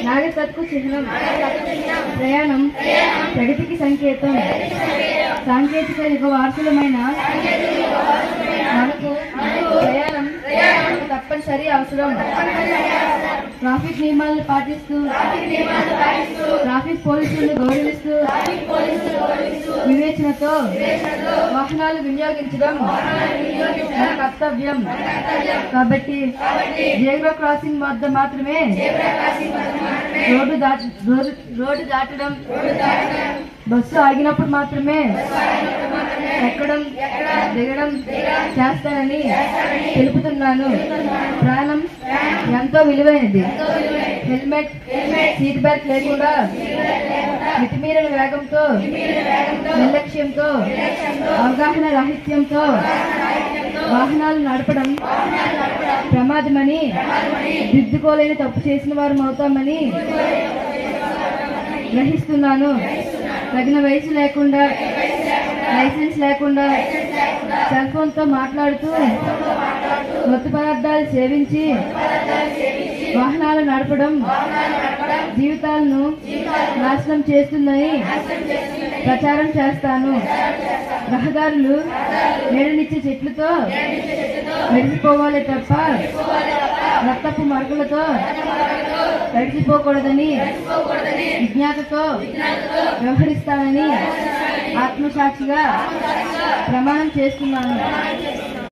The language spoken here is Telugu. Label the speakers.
Speaker 1: నాగరికతకు చిహ్నం, ప్రయాణం ప్రగతికి సంకేతం. సాంకేతిక యుగ వారసులమైన మనకు ప్రయాణం తప్పనిసరి అవసరం. ట్రాఫిక్ నియమాలను పాటిస్తూ ట్రాఫిక్ పోలీసులను గౌరవిస్తూ వివేచనతో వాహనాలు వినియోగించడం మన కర్తవ్యం. కాబట్టి జీబ్రా క్రాసింగ్ వద్ద మాత్రమే రోడ్డు దాటడం, బస్సు ఆగినప్పుడు మాత్రమే ఎక్కడం దిగడం చేస్తానని తెలుపుతున్నాను. ప్రాణం ఎంతో విలువైనది. హెల్మెట్, సీట్ బెల్ట్ లేకుండా మితిమీరిన వేగంతో, నిర్లక్ష్యంతో, అవగాహన రాహిత్యంతో వాహనాలు నడపడం ప్రమాదమని, దిద్దుకోలేని తప్పు చేసిన వారు అవుతామని గ్రహిస్తున్నాను. తగిన వయసు లేకుండా, లైసెన్స్ లేకుండా సెల్ ఫోన్తో మాట్లాడుతూ మత్తు పదార్థాలు సేవించి వాహనాలు నడపడం జీవితాలను నాశనం చేస్తుందని ప్రచారం చేస్తాను. రహదారులు నీడనిచ్చే చెట్లతో మెరిసిపోవాలి తప్ప రక్తపు మరకలతో తడిసిపోకూడదని విజ్ఞాతతో వ్యవహరిస్తానని ఆత్మసాక్షిగా ప్రమాణం చేస్తున్నాను.